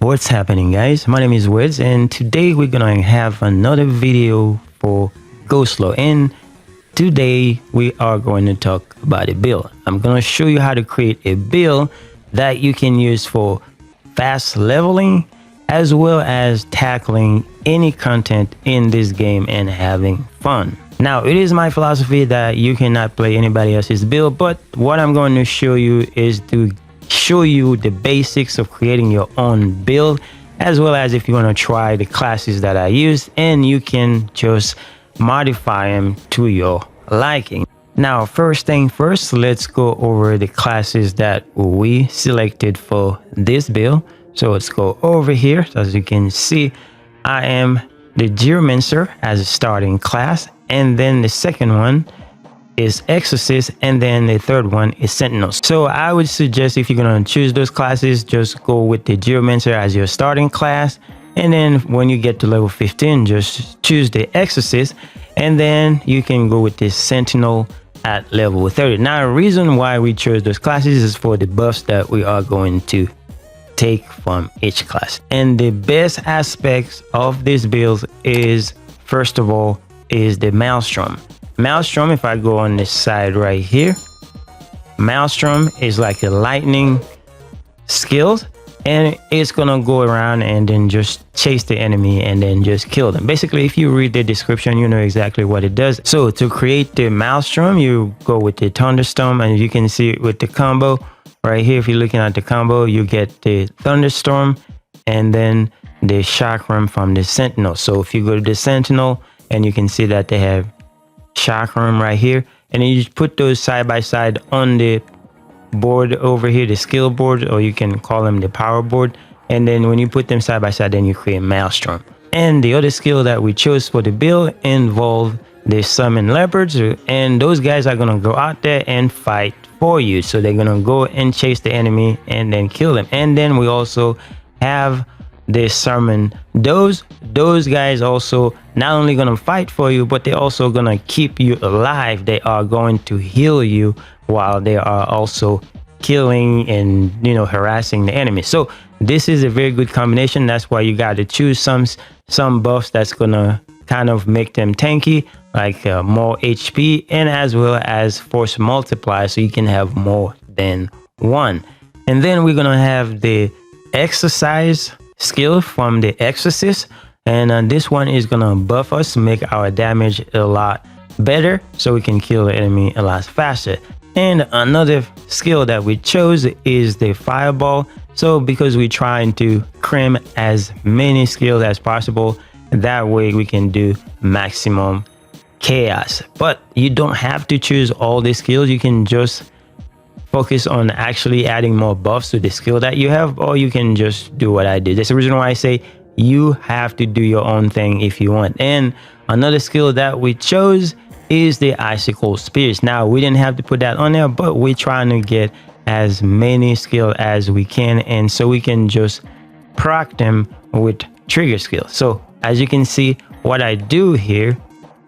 What's happening, guys? My name is Wiz, and today we're gonna have another video for GHOSTLORE. And today we are going to talk about a build. I'm gonna show you how to create a build that you can use for fast leveling as well as tackling any content in this game and having fun. Now, it is my philosophy that you cannot play anybody else's build, but what I'm going to show you is to show you the basics of creating your own build, as well as if you want to try the classes that I use, and you can just modify them to your liking. Now, first thing first, let's go over the classes that we selected for this build. So let's go over here. So as you can see, I am the Geomancer as a starting class, and then the second one is Exorcist, and then the third one is Sentinel. So I would suggest, if you're gonna choose those classes, just go with the Geomancer as your starting class, and then when you get to level 15, just choose the Exorcist, and then you can go with the Sentinel at level 30. Now, the reason why we chose those classes is for the buffs that we are going to take from each class. And the best aspects of this build is, first of all, is the Maelstrom. Maelstrom, if I go on this side right here, Maelstrom is like a lightning skill, and it's gonna go around and then just chase the enemy and then just kill them. Basically, if you read the description, you know exactly what it does. So to create the Maelstrom, you go with the Thunderstorm, and you can see with the combo right here, if you're looking at the combo, you get the Thunderstorm and then the Chakram from the Sentinel. So if you go to the Sentinel, and you can see that they have Chakram right here, and then you just put those side by side on the board over here, the skill board, or you can call them the power board. And then when you put them side by side, then you create Maelstrom. And the other skill that we chose for the build involved the summon leopards, and those guys are gonna go out there and fight for you. So they're gonna go and chase the enemy and then kill them. And then we also have they summon those guys, also not only gonna fight for you, but they're also gonna keep you alive. They are going to heal you while they are also killing and, you know, harassing the enemy. So this is a very good combination. That's why you got to choose some buffs that's gonna kind of make them tanky, like more HP, and as well as force multiply, so you can have more than one. And then we're gonna have the exercise skill from the Exorcist, and this one is gonna buff us, make our damage a lot better, so we can kill the enemy a lot faster. And another skill that we chose is the Fireball. So because we're trying to cram as many skills as possible, that way we can do maximum chaos. But you don't have to choose all the skills. You can just focus on actually adding more buffs to the skill that you have, or you can just do what I did. That's the reason why I say you have to do your own thing if you want. And another skill that we chose is the Icicle Spears. Now, we didn't have to put that on there, but we're trying to get as many skills as we can, and so we can just proc them with trigger skills. So as you can see, what I do here,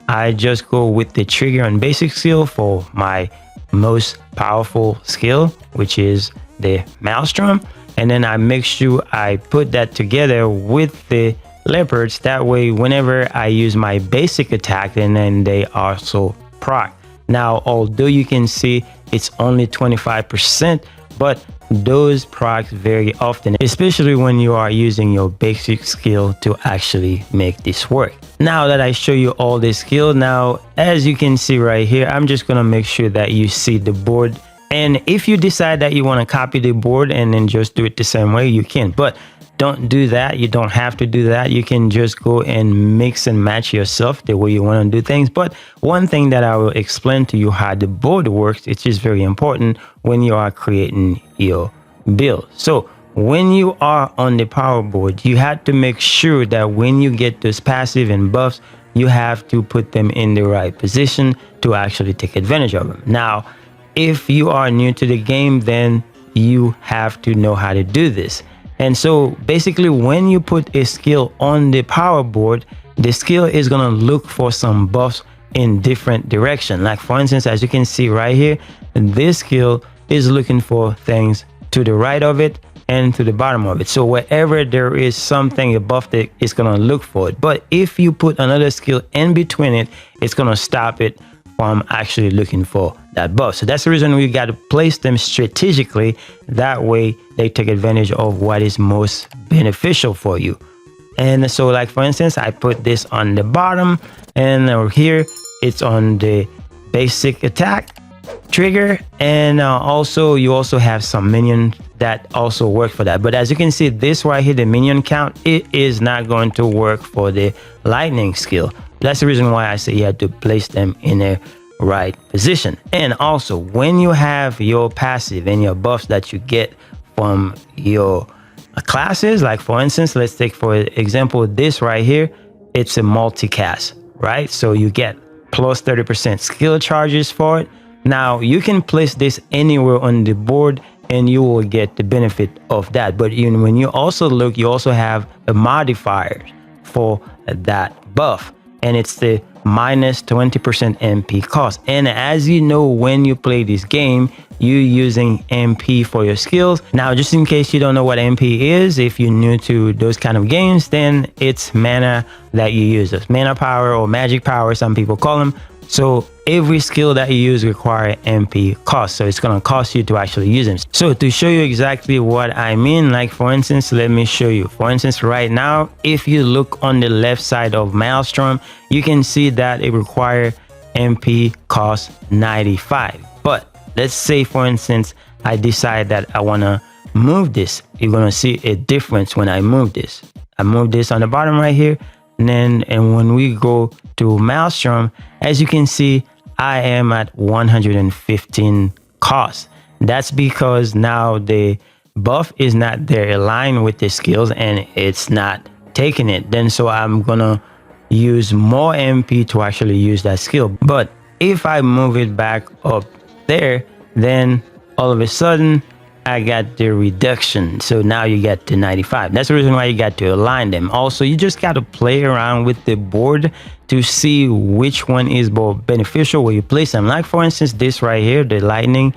I just go with the trigger and basic skill for my most powerful skill, which is the Maelstrom, and then I make sure I put that together with the leopards. That way, whenever I use my basic attack, and then they also proc. Now, although you can see it's only 25%, but those procs very often, especially when you are using your basic skill to actually make this work. Now that I show you all the skill, now as you can see right here, I'm just gonna make sure that you see the board. And if you decide that you want to copy the board and then just do it the same way, you can, but don't do that. You don't have to do that. You can just go and mix and match yourself the way you want to do things. But one thing that I will explain to you how the board works, it's just very important when you are creating your build. So when you are on the power board, you have to make sure that when you get those passive and buffs, you have to put them in the right position to actually take advantage of them. Now, if you are new to the game, then you have to know how to do this. And so basically, when you put a skill on the power board, the skill is going to look for some buffs in different direction. Like for instance, as you can see right here, this skill is looking for things to the right of it, and to the bottom of it. So wherever there is something above it, it's gonna look for it. But if you put another skill in between it, it's gonna stop it from actually looking for that buff. So that's the reason we got to place them strategically. That way they take advantage of what is most beneficial for you. And so like for instance, I put this on the bottom, and over here it's on the basic attack trigger, and also you also have some minion that also work for that. But as you can see, this right here, the minion count, it is not going to work for the lightning skill. That's the reason why I say you have to place them in a right position. And also when you have your passive and your buffs that you get from your classes, like for instance, let's take for example this right here, it's a multicast, right? So you get plus 30% skill charges for it. Now you can place this anywhere on the board and you will get the benefit of that. But when you also look, you also have a modifier for that buff, and it's the minus 20% MP cost. And as you know, when you play this game, you're using MP for your skills. Now, just in case you don't know what MP is, if you're new to those kind of games, then it's mana that you use. It's mana power or magic power, some people call them. So every skill that you use require MP cost. So it's going to cost you to actually use them. So to show you exactly what I mean, like for instance, let me show you. For instance, right now, if you look on the left side of Maelstrom, you can see that it requires MP cost 95. But let's say, for instance, I decide that I want to move this. You're going to see a difference when I move this. I move this on the bottom right here. And when we go to Maelstrom, as you can see, I am at 115 cost. That's because now the buff is not there aligned with the skills and it's not taking it. Then so I'm gonna use more MP to actually use that skill. But if I move it back up there, then all of a sudden I got the reduction. So now you get to 95. That's the reason why you got to align them. Also, you just got to play around with the board to see which one is more beneficial where you place them. Like for instance, this right here, the lightning,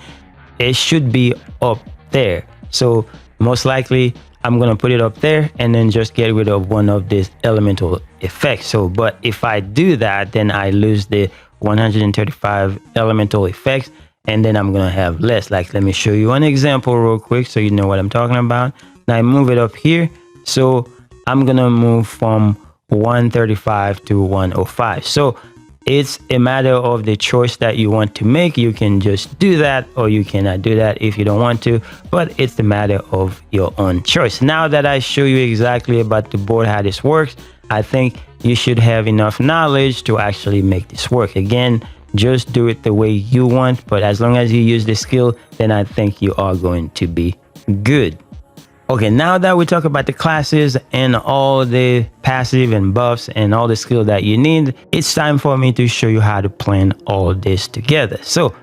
it should be up there. So most likely I'm going to put it up there and then just get rid of one of these elemental effects. So, but if I do that, then I lose the 135 elemental effects. And then I'm going to have less. Like, let me show you an example real quick so you know what I'm talking about. Now I move it up here. So I'm going to move from 135 to 105. So it's a matter of the choice that you want to make. You can just do that or you cannot do that if you don't want to, but it's a matter of your own choice. Now that I show you exactly about the board, how this works, I think you should have enough knowledge to actually make this work. Again, just do it the way you want, but as long as you use the skill, then I think you are going to be good. Okay, now that we talk about the classes and all the passive and buffs and all the skill that you need, it's time for me to show you how to plan all this together. So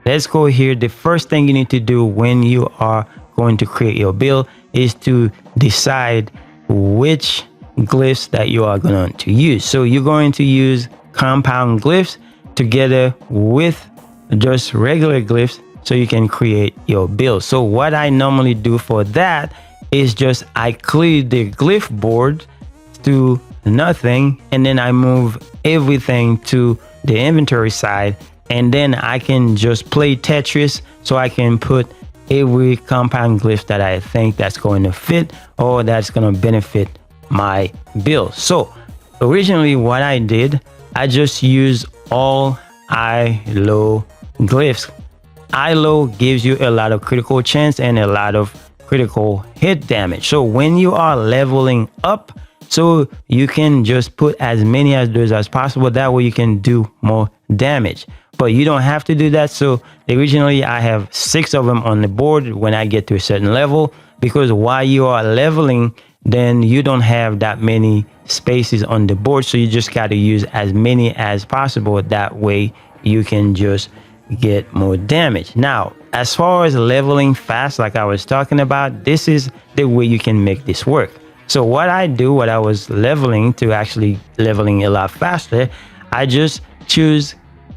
let's go here. The first thing you need to do when you are going to create your build is to decide which glyphs that you are going to use. So you're going to use compound glyphs together with just regular glyphs so you can create your build. So what I normally do for that is just I clear the glyph board to nothing, and then I move everything to the inventory side, and then I can just play Tetris so I can put every compound glyph that I think that's going to fit or that's going to benefit my build. So originally what I did, I just used all high-low glyphs. High-low gives you a lot of critical chance and a lot of critical hit damage. So when you are leveling up, so you can just put as many as those as possible. That way you can do more damage. But you don't have to do that. So originally I have 6 of them on the board when I get to a certain level, because while you are leveling, then you don't have that many spaces on the board. So you just got to use as many as possible. That way you can just get more damage. Now, as far as leveling fast, like I was talking about, this is the way you can make this work. So what I do, what I was leveling to actually leveling a lot faster, I just choose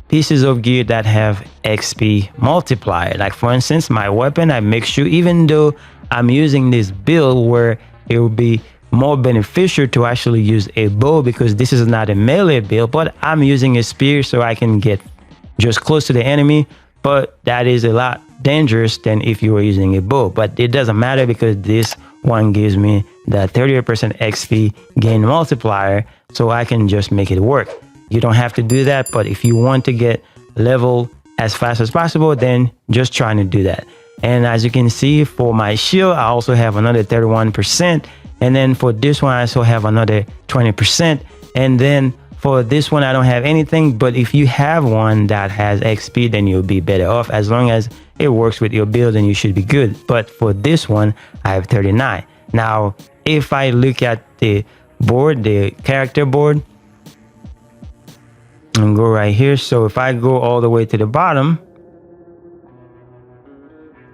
pieces of gear that have XP multiplier. Like for instance, my weapon, I make sure even though I'm using this build where it will be more beneficial to actually use a bow, because this is not a melee build, but I'm using a spear so I can get just close to the enemy. But that is a lot dangerous than if you were using a bow. But it doesn't matter, because this one gives me that 38% XP gain multiplier, so I can just make it work. You don't have to do that, but if you want to get level as fast as possible, then just trying to do that. And as you can see, for my shield, I also have another 31%. And then for this one, I also have another 20%. And then for this one, I don't have anything. But if you have one that has XP, then you'll be better off. As long as it works with your build, then you should be good. But for this one, I have 39. Now, if I look at the board, the character board, and go right here. So if I go all the way to the bottom,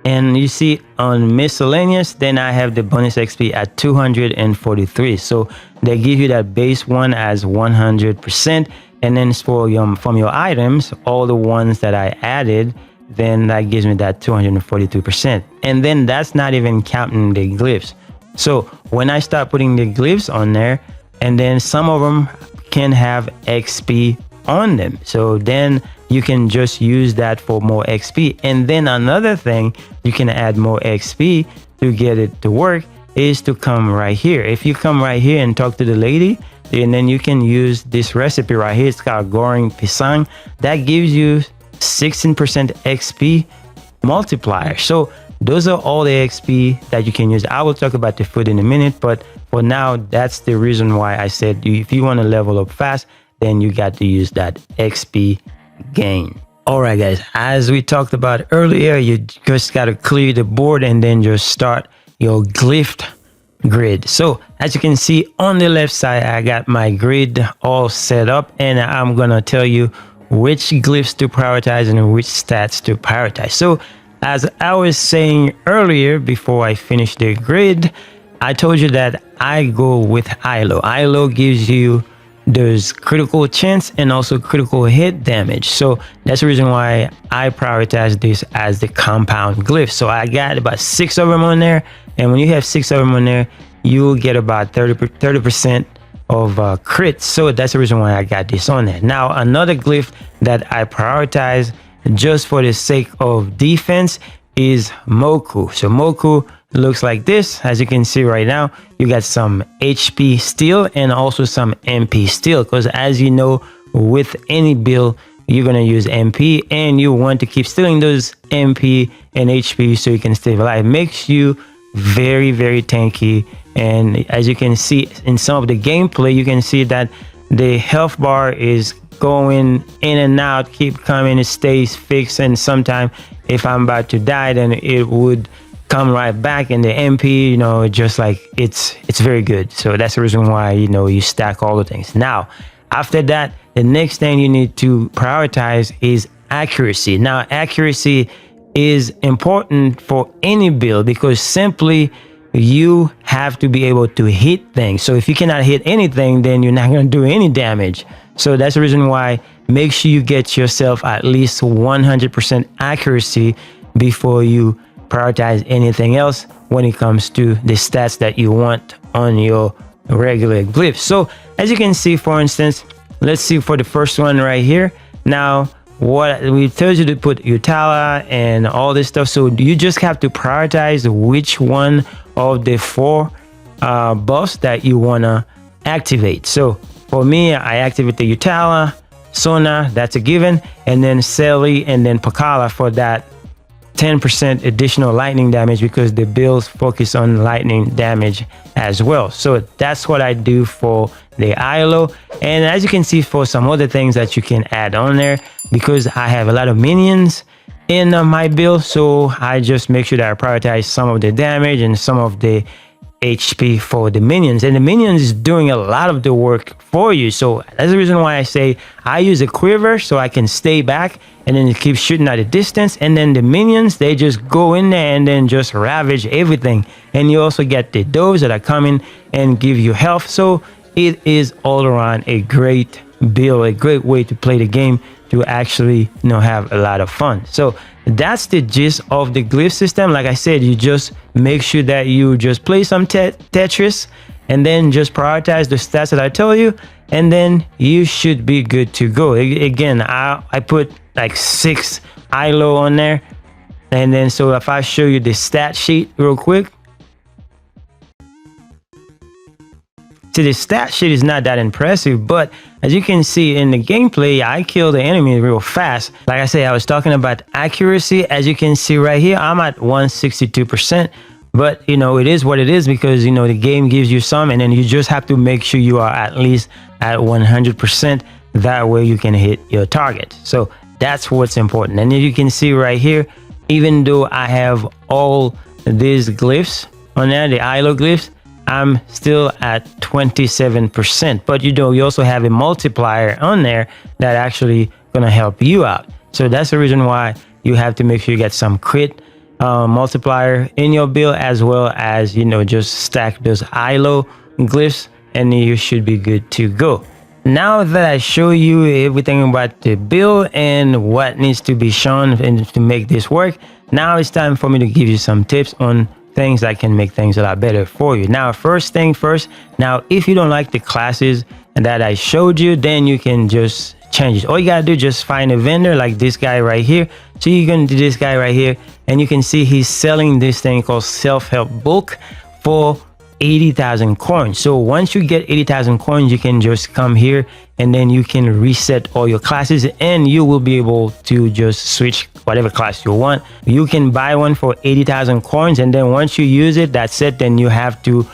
and you see on miscellaneous, then I have the bonus XP at 243. So they give you that base one as 100%. And then for from your items, all the ones that I added, then that gives me that 242%. And then that's not even counting the glyphs. So when I start putting the glyphs on there, and then some of them can have XP on them, so then you can just use that for more XP. And then another thing you can add more XP to get it to work is to come right here. If you come right here and talk to the lady, and then you can use this recipe right here. It's called Goring Pisang. That gives you 16% XP multiplier. So those are all the XP that you can use. I will talk about the food in a minute, but for now, that's the reason why I said if you want to level up fast, then you got to use that XP gain. All right, guys, as we talked about earlier, you just got to clear the board and then just start your glyph grid. So as you can see on the left side, I got my grid all set up, and I'm going to tell you which glyphs to prioritize and which stats to prioritize. So as I was saying earlier, before I finish the grid, I told you that I go with ILO. ILO gives you there's critical chance and also critical hit damage. So that's the reason why I prioritize this as the compound glyph. So I got about 6 of them on there. And when you have 6 of them on there, you'll get about 30% of crits. So that's the reason why I got this on there. Now, another glyph that I prioritize just for the sake of defense is Moku. So Moku looks like this. As you can see right now, you got some HP steal and also some MP steal, because as you know, with any build, you're going to use MP and you want to keep stealing those MP and HP so you can stay alive. It makes you very, very tanky. And as you can see in some of the gameplay, you can see that the health bar is going in and out, keep coming, it stays fixed. And sometimes if I'm about to die, then it would come right back, and the MP, just like it's very good. So that's the reason why, you stack all the things. Now, after that, the next thing you need to prioritize is accuracy. Now, accuracy is important for any build, because simply you have to be able to hit things. So if you cannot hit anything, then you're not going to do any damage. So that's the reason why make sure you get yourself at least 100% accuracy before you prioritize anything else when it comes to the stats that you want on your regular glyph. So as you can see, for instance, let's see for the first one right here. Now, what we told you to put Utala and all this stuff. So you just have to prioritize which one of the 4 buffs that you want to activate. So for me, I activate the Utala, Sona, that's a given, and then Selly and then Pakala for that 10% additional lightning damage, because the builds focus on lightning damage as well. So that's what I do for the ILO. And as you can see, for some other things that you can add on there, because I have a lot of minions in my build, so I just make sure that I prioritize some of the damage and some of the HP for the minions. And the minions is doing a lot of the work for you. So that's the reason why I say I use a quiver, so I can stay back and then keep shooting at a distance. And then the minions, they just go in there and then just ravage everything. And you also get the doves that are coming and give you health. So it is all around a great build, a great way to play the game to actually have a lot of fun. So that's the gist of the glyph system. Like I said, you just make sure that you just play some Tetris and then just prioritize the stats that I told you, and then you should be good to go. Again, I put like 6 ILO on there, and then so if I show you the stat sheet real quick, see, the stat sheet is not that impressive, but as you can see in the gameplay, I kill the enemy real fast. Like I said, I was talking about accuracy. As you can see right here, I'm at 162%. But it is what it is, because the game gives you some, and then you just have to make sure you are at least at 100%. That way you can hit your target. So that's what's important. And as you can see right here, even though I have all these glyphs on there, the ILO glyphs, I'm still at 27%. But you also have a multiplier on there that actually gonna help you out. So that's the reason why you have to make sure you get some crit multiplier in your build, as well as just stack those ILO glyphs, and you should be good to go. Now that I show you everything about the build and what needs to be shown and to make this work, now it's time for me to give you some tips on things that can make things a lot better for you. Now, first thing first, now if you don't like the classes that I showed you, then you can just change it. All you gotta do, just find a vendor like this guy right here. So you can do this guy right here, and you can see he's selling this thing called self-help book for 80,000 coins. So once you get 80,000 coins, you can just come here and then you can reset all your classes, and you will be able to just switch whatever class you want. You can buy one for 80,000 coins, and then once you use it, that's it. Then you have to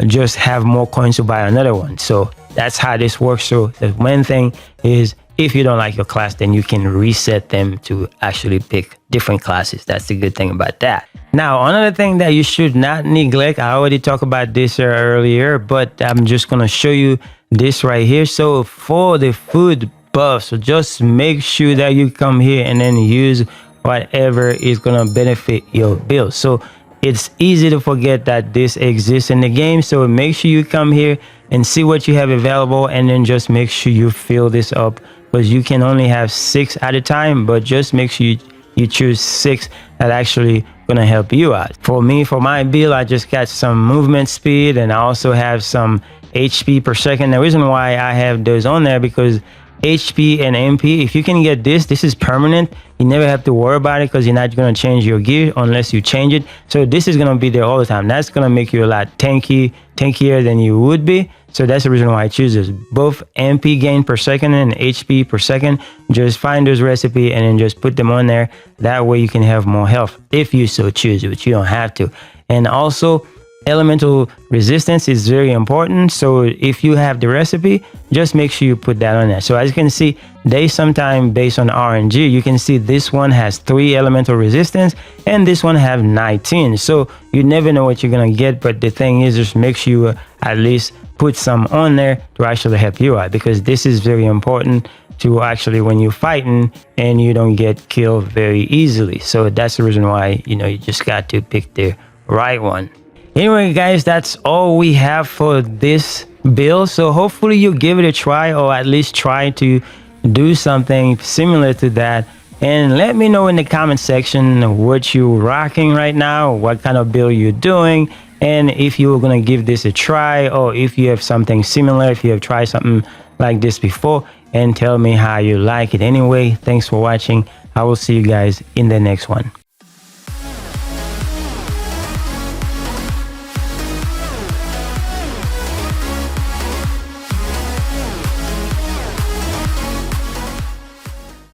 just have more coins to buy another one. So that's how this works. So the main thing is, if you don't like your class, then you can reset them to actually pick different classes. That's the good thing about that. Now, another thing that you should not neglect, I already talked about this earlier, but I'm just going to show you this right here. So for the food buff, so just make sure that you come here and then use whatever is going to benefit your build. So it's easy to forget that this exists in the game. So make sure you come here and see what you have available, and then just make sure you fill this up, because you can only have 6 at a time, but just make sure you choose 6 that actually gonna help you out. For me, for my build, I just got some movement speed, and I also have some HP per second. The reason why I have those on there, because HP and MP, if you can get this is permanent. You never have to worry about it, because you're not going to change your gear unless you change it. So this is going to be there all the time. That's going to make you a lot tankier than you would be. So that's the reason why I choose this. Both MP gain per second and HP per second. Just find those recipe and then just put them on there. That way you can have more health if you so choose, but you don't have to. And also, elemental resistance is very important. So if you have the recipe, just make sure you put that on there. So as you can see, they sometimes based on RNG, you can see this one has 3 elemental resistance and this one have 19. So you never know what you're gonna get, but the thing is, just make sure you at least put some on there to actually help you out, because this is very important to actually when you're fighting and you don't get killed very easily. So that's the reason why you just got to pick the right one. Anyway, guys, that's all we have for this build. So hopefully you give it a try, or at least try to do something similar to that. And let me know in the comment section what you're rocking right now, what kind of build you're doing, and if you're going to give this a try, or if you have something similar, if you have tried something like this before, and tell me how you like it. Anyway, thanks for watching. I will see you guys in the next one.